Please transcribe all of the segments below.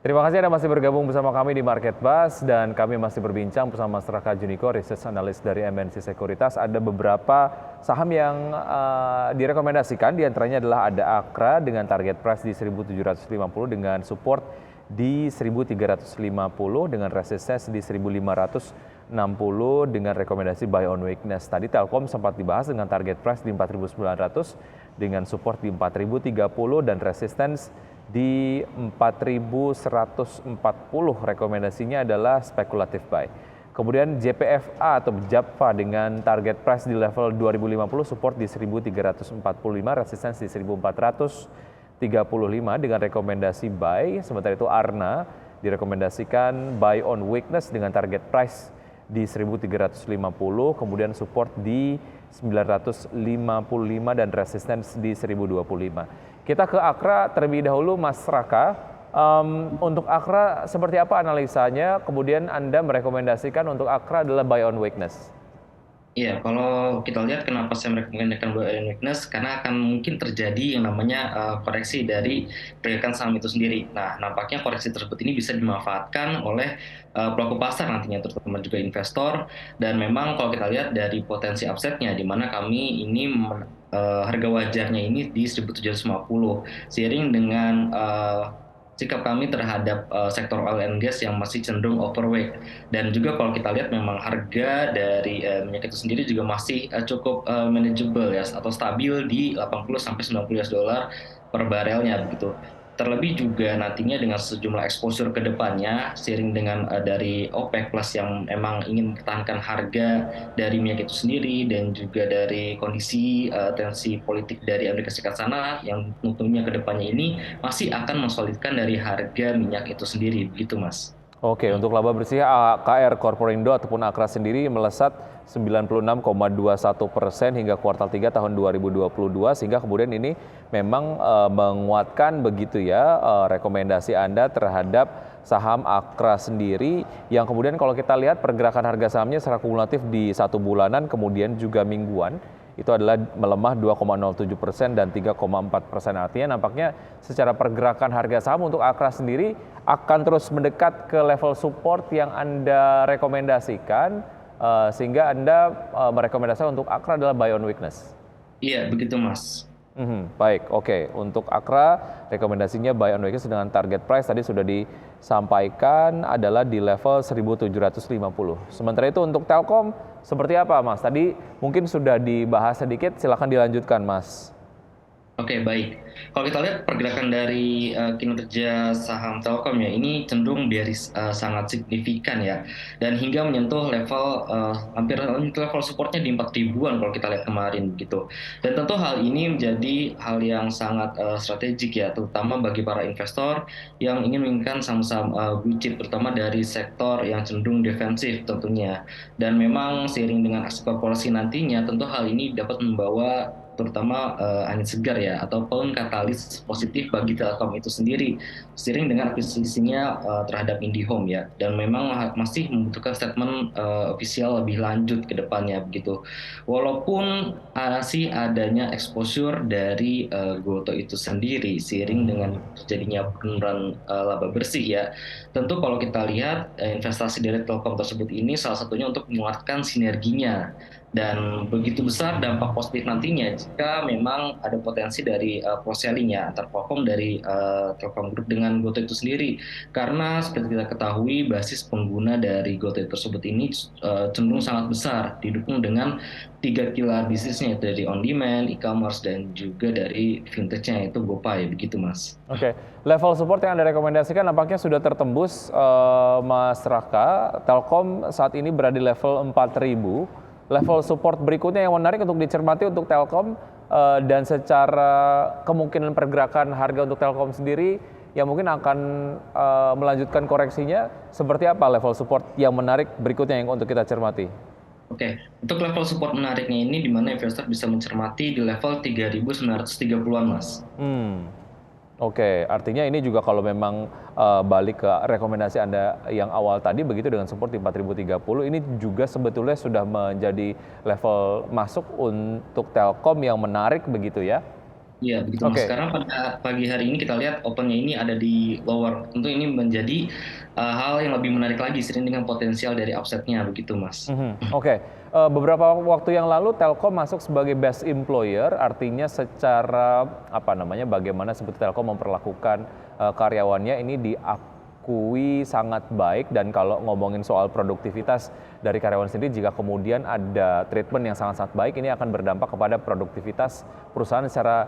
Terima kasih Anda masih bergabung bersama kami di Market Buzz dan kami masih berbincang bersama Mas Raka Juniko, Research Analyst dari MNC Sekuritas. Ada beberapa saham yang direkomendasikan, diantaranya adalah ada Akra dengan target price di 1.750 dengan support di 1.350 dengan resistance di 1.560 dengan rekomendasi buy on weakness. Tadi Telkom sempat dibahas dengan target price di 4.900 dengan support di 4.030 dan resistance di 4.140. Rekomendasinya adalah speculative buy. Kemudian JPFA atau JAPFA dengan target price di level 2050, support di 1.345, resistance di 1.435 dengan rekomendasi buy. Sementara itu Arna direkomendasikan buy on weakness dengan target price di 1.350, kemudian support di 955 dan resistance di 1.025. Kita ke Akra terlebih dahulu, Mas Raka. Untuk Akra seperti apa analisanya? Kemudian Anda merekomendasikan untuk Akra adalah buy on weakness. Iya, kalau kita lihat kenapa saya merekomendasikan buy on weakness, karena akan mungkin terjadi yang namanya koreksi dari pergerakan saham itu sendiri. Nah, nampaknya koreksi tersebut ini bisa dimanfaatkan oleh pelaku pasar nantinya, terutama juga investor. Dan memang kalau kita lihat dari potensi upside-nya, di mana kami ini harga wajarnya ini di 1.750, seiring dengan sikap kami terhadap sektor oil and gas yang masih cenderung overweight. Dan juga kalau kita lihat memang harga dari minyak itu sendiri juga masih cukup manageable ya, atau stabil di 80 sampai 90 US dollar per barelnya begitu. Terlebih juga nantinya dengan sejumlah exposure ke depannya, seiring dengan dari OPEC Plus yang memang ingin mempertahankan harga dari minyak itu sendiri, dan juga dari kondisi tensi politik dari Amerika Serikat sana yang tentunya ke depannya ini masih akan mensolidkan dari harga minyak itu sendiri, begitu Mas. Oke, untuk laba bersih AKR Korporindo ataupun Akra sendiri melesat 96,21% hingga kuartal 3 tahun 2022, sehingga kemudian ini memang menguatkan begitu ya rekomendasi Anda terhadap saham Akra sendiri, yang kemudian kalau kita lihat pergerakan harga sahamnya secara kumulatif di 1 bulanan kemudian juga mingguan itu adalah melemah 2,07% dan 3,4%. Artinya nampaknya secara pergerakan harga saham untuk Akra sendiri akan terus mendekat ke level support yang Anda rekomendasikan, sehingga Anda merekomendasikan untuk Akra adalah buy on weakness. Iya, begitu Mas. Baik, oke. Untuk Akra, rekomendasinya buy on weakness dengan target price tadi sudah disampaikan adalah di level 1.750. Sementara itu untuk Telkom seperti apa, Mas? Tadi mungkin sudah dibahas sedikit, silakan dilanjutkan, Mas. Oke, baik. Kalau kita lihat pergerakan dari kinerja saham Telkom ya, ini cenderung bearish sangat signifikan ya, dan hingga menyentuh level hampir level supportnya di 4 ribuan kalau kita lihat kemarin gitu. Dan tentu hal ini menjadi hal yang sangat strategik ya, terutama bagi para investor yang ingin menginginkan saham-saham blue chip, terutama dari sektor yang cenderung defensif tentunya. Dan memang seiring dengan aksi korporasi nantinya, tentu hal ini dapat membawa terutama angin segar ya, ataupun katalis positif bagi Telkom itu sendiri, seiring dengan akuisisinya terhadap IndiHome ya, dan memang masih membutuhkan statement ofisial lebih lanjut ke depannya begitu. Walaupun masih adanya exposure dari Goto itu sendiri, seiring dengan terjadinya penurunan laba bersih ya, tentu kalau kita lihat investasi dari Telkom tersebut ini salah satunya untuk menguatkan sinerginya, dan begitu besar dampak positif nantinya jika memang ada potensi dari cross-selling ya, antar platform dari Telkom Group dengan Goto itu sendiri. Karena seperti kita ketahui, basis pengguna dari Goto tersebut ini cenderung sangat besar, didukung dengan 3 pilar bisnisnya, yaitu dari on-demand, e-commerce, dan juga dari fintech-nya, yaitu GoPay, begitu Mas. Oke, level support yang Anda rekomendasikan nampaknya sudah tertembus, Mas Raka. Telkom saat ini berada di level 4.000. Level support berikutnya yang menarik untuk dicermati untuk Telkom, dan secara kemungkinan pergerakan harga untuk Telkom sendiri yang mungkin akan melanjutkan koreksinya, seperti apa level support yang menarik berikutnya yang untuk kita cermati? Oke, untuk level support menariknya ini di mana investor bisa mencermati di level 3.930-an Mas. Oke, artinya ini juga kalau memang balik ke rekomendasi Anda yang awal tadi begitu dengan support di 4.030, ini juga sebetulnya sudah menjadi level masuk untuk Telkom yang menarik begitu ya? Iya, begitu Mas. Oke. Sekarang pada pagi hari ini kita lihat opennya ini ada di lower. Tentu ini menjadi hal yang lebih menarik lagi seiring dengan potensial dari upside-nya begitu Mas. Oke. Beberapa waktu yang lalu Telkom masuk sebagai best employer, artinya secara apa namanya, bagaimana sebetulnya Telkom memperlakukan karyawannya ini diakui sangat baik. Dan kalau ngomongin soal produktivitas dari karyawan sendiri, jika kemudian ada treatment yang sangat-sangat baik, ini akan berdampak kepada produktivitas perusahaan secara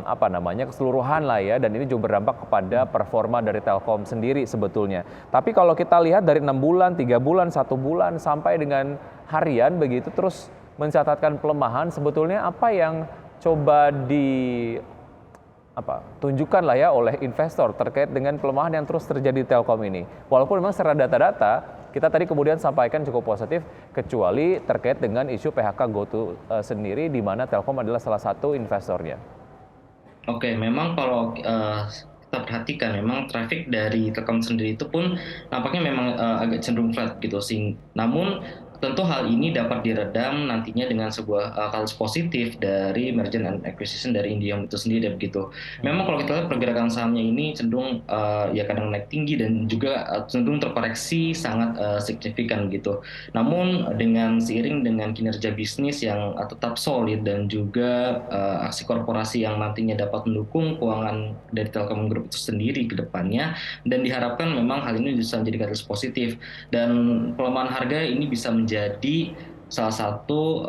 apa namanya, keseluruhan lah ya. Dan ini juga berdampak kepada performa dari Telkom sendiri sebetulnya. Tapi kalau kita lihat dari 6 bulan, 3 bulan, 1 bulan sampai dengan harian begitu terus mencatatkan pelemahan, sebetulnya apa yang coba tunjukkan lah ya oleh investor terkait dengan pelemahan yang terus terjadi di Telkom ini. Walaupun memang secara data-data kita tadi kemudian sampaikan cukup positif, kecuali terkait dengan isu PHK GoTo sendiri, di mana Telkom adalah salah satu investornya. Oke, memang kalau kita perhatikan memang traffic dari Telkom sendiri itu pun nampaknya memang agak cenderung flat gitu sih. Namun tentu hal ini dapat diredam nantinya dengan sebuah kasus positif dari merger and acquisition dari IndiHome itu sendiri begitu. Memang kalau kita lihat pergerakan sahamnya ini cenderung ya kadang naik tinggi dan juga cenderung terkoreksi sangat signifikan gitu. Namun dengan seiring dengan kinerja bisnis yang tetap solid dan juga aksi korporasi yang nantinya dapat mendukung keuangan dari Telkom Group itu sendiri ke depannya, dan diharapkan memang hal ini bisa menjadi katalis positif dan pelemahan harga ini bisa menjadi salah satu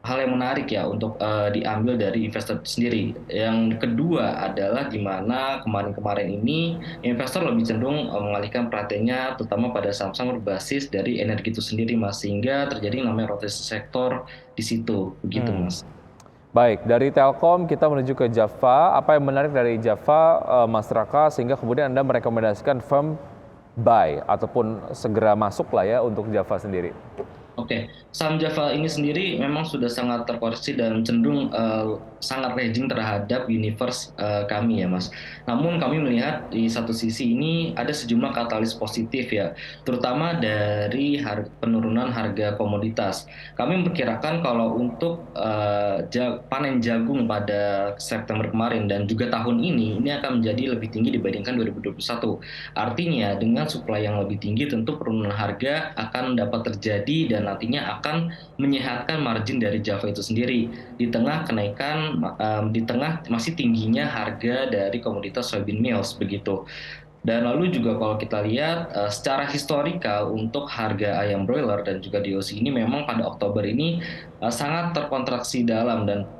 hal yang menarik ya untuk diambil dari investor sendiri. Yang kedua adalah di mana kemarin-kemarin ini investor lebih cenderung mengalihkan perhatiannya terutama pada saham-saham berbasis dari energi itu sendiri Mas, sehingga terjadi namanya rotasi sektor di situ begitu Mas. Baik, dari Telkom kita menuju ke Java. Apa yang menarik dari Java, Mas Raka, sehingga kemudian Anda merekomendasikan firm buy ataupun segera masuk lah ya untuk Java sendiri? Oke, saham Java ini sendiri memang sudah sangat terkoreksi dan cenderung sangat raging terhadap universe kami ya Mas. Namun kami melihat di satu sisi ini ada sejumlah katalis positif ya, terutama dari penurunan harga komoditas. Kami memperkirakan kalau untuk panen jagung pada September kemarin dan juga tahun ini akan menjadi lebih tinggi dibandingkan 2021. Artinya dengan supply yang lebih tinggi tentu penurunan harga akan dapat terjadi dan nantinya akan menyehatkan margin dari Java itu sendiri di tengah kenaikan di tengah masih tingginya harga dari komoditas soybean meals begitu. Dan lalu juga kalau kita lihat secara historikal untuk harga ayam broiler dan juga DOC ini memang pada Oktober ini sangat terkontraksi dalam dan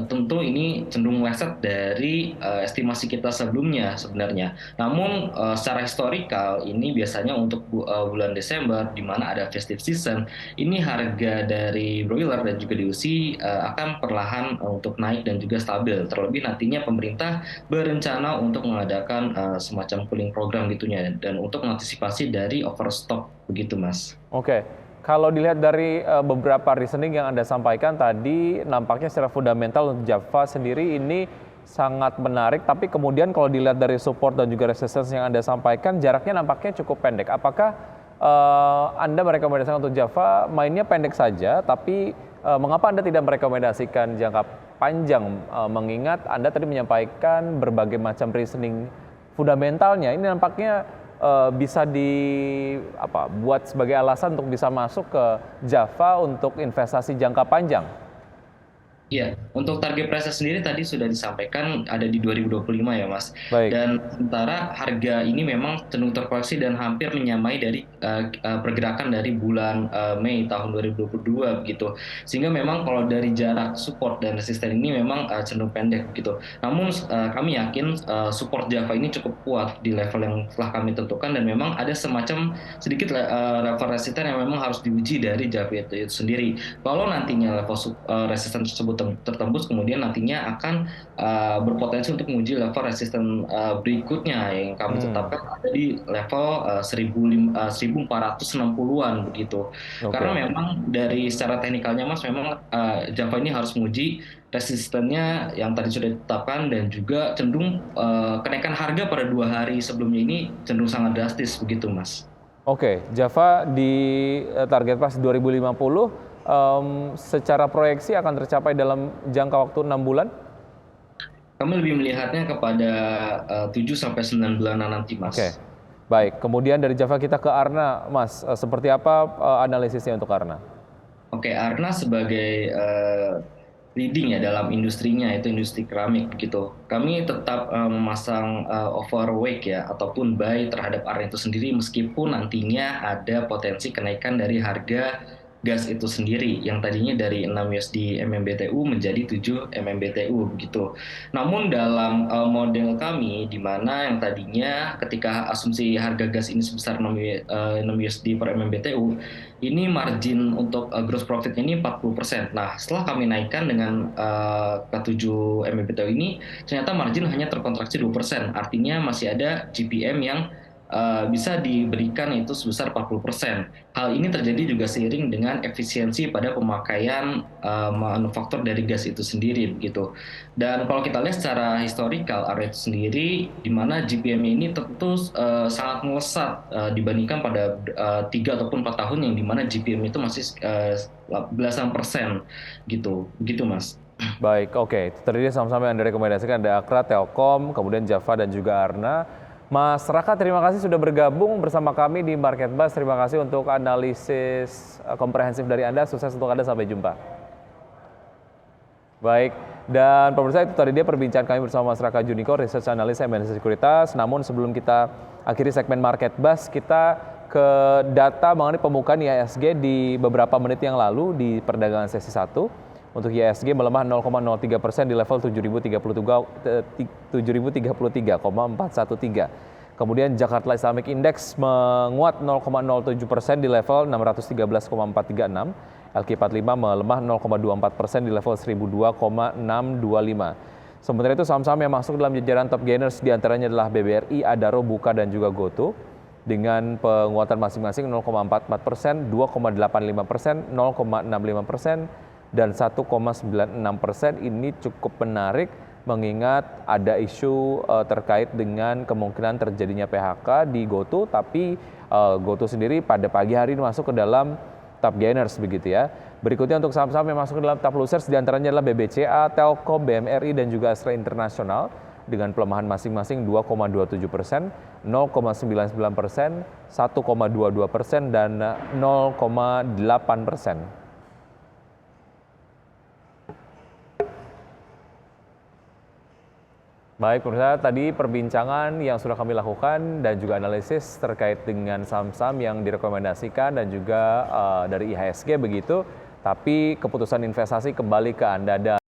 tentu ini cenderung meleset dari estimasi kita sebelumnya sebenarnya. Namun secara historikal ini biasanya untuk bulan Desember di mana ada festive season, ini harga dari broiler dan juga DOC akan perlahan untuk naik dan juga stabil. Terlebih nantinya pemerintah berencana untuk mengadakan semacam cooling program gitunya dan untuk mengantisipasi dari overstock begitu Mas. Oke, kalau dilihat dari beberapa reasoning yang Anda sampaikan tadi, nampaknya secara fundamental untuk Java sendiri ini sangat menarik, tapi kemudian kalau dilihat dari support dan juga resistance yang Anda sampaikan, jaraknya nampaknya cukup pendek. Apakah Anda merekomendasikan untuk Java mainnya pendek saja, tapi mengapa Anda tidak merekomendasikan jangka panjang, mengingat Anda tadi menyampaikan berbagai macam reasoning fundamentalnya, ini nampaknya bisa buat sebagai alasan untuk bisa masuk ke Java untuk investasi jangka panjang? Iya, untuk target price sendiri tadi sudah disampaikan ada di 2025 ya Mas. Baik. Dan sementara harga ini memang cenderung terkoreksi dan hampir menyamai dari pergerakan dari bulan Mei tahun 2022 begitu. Sehingga memang kalau dari jarak support dan resisten ini memang cenderung pendek gitu. Namun kami yakin support Java ini cukup kuat di level yang telah kami tentukan dan memang ada semacam sedikit level resisten yang memang harus diuji dari Java itu sendiri. Kalau nantinya level resisten tersebut tertembus, kemudian nantinya akan berpotensi untuk menguji level resisten berikutnya yang kami tetapkan ada di level 1460-an begitu. Oke. Karena memang dari secara teknikalnya Mas, memang Java ini harus menguji resistennya yang tadi sudah ditetapkan dan juga cenderung kenaikan harga pada 2 hari sebelumnya ini cenderung sangat drastis begitu Mas. Oke, Java di target pas 2050 secara proyeksi akan tercapai dalam jangka waktu 6 bulan? Kami lebih melihatnya kepada 7 sampai 9 bulanan nanti, Oke, Mas. baik. Kemudian dari Java kita ke Arna, Mas. Seperti apa analisisnya untuk Arna? Oke, Arna sebagai leading ya dalam industrinya, itu industri keramik begitu. Kami tetap memasang overweight ya ataupun buy terhadap Arna itu sendiri meskipun nantinya ada potensi kenaikan dari harga gas itu sendiri yang tadinya dari 6 USD MMBTU menjadi 7 MMBTU begitu. Namun dalam model kami di mana yang tadinya ketika asumsi harga gas ini sebesar 6 USD per MMBTU, ini margin untuk gross profit ini 40%. Nah, setelah kami naikkan dengan ke 7 MMBTU ini, ternyata margin hanya terkontraksi 2%. Artinya masih ada GPM yang bisa diberikan itu sebesar 40%. Hal ini terjadi juga seiring dengan efisiensi pada pemakaian manufaktur dari gas itu sendiri begitu. Dan kalau kita lihat secara historical area itu sendiri, di mana GPM ini tentu sangat melesat dibandingkan pada 3 ataupun 4 tahun yang dimana GPM itu masih belasan persen gitu, begitu Mas. Baik, oke. Itu tadi saham-saham yang direkomendasikan ada Akra, Telkom, kemudian Java dan juga Arna. Mas Raka, terima kasih sudah bergabung bersama kami di Market Buzz. Terima kasih untuk analisis komprehensif dari Anda. Sukses untuk Anda, sampai jumpa. Baik, dan pemirsa itu tadi dia perbincangan kami bersama Mas Raka Juniko, Research Analyst MNC Sekuritas. Namun sebelum kita akhiri segmen Market Buzz, kita ke data mengenai pembukaan IHSG di beberapa menit yang lalu di perdagangan sesi 1. Untuk IHSG melemah 0,03% di level 7.033,413. Kemudian Jakarta Islamic Index menguat 0,07% di level 613,436. LQ45 melemah 0,24% di level 1002,625. Sementara itu saham-saham yang masuk dalam jajaran top gainers diantaranya adalah BBRI, Adaro, Buka, dan juga GoTo dengan penguatan masing-masing 0,44%, 2,85%, 0,65%, dan 1,96%. Ini cukup menarik mengingat ada isu terkait dengan kemungkinan terjadinya PHK di GoTo, tapi GoTo sendiri pada pagi hari ini masuk ke dalam top gainers begitu ya. Berikutnya untuk saham-saham yang masuk ke dalam top losers diantaranya adalah BBCA, Telkom, BMRI, dan juga Astra Internasional dengan pelemahan masing-masing 2,27%, 0,99%, 1,22%, dan 0,8%. Baik, pemirsa, tadi perbincangan yang sudah kami lakukan dan juga analisis terkait dengan saham-saham yang direkomendasikan dan juga dari IHSG begitu. Tapi keputusan investasi kembali ke Anda.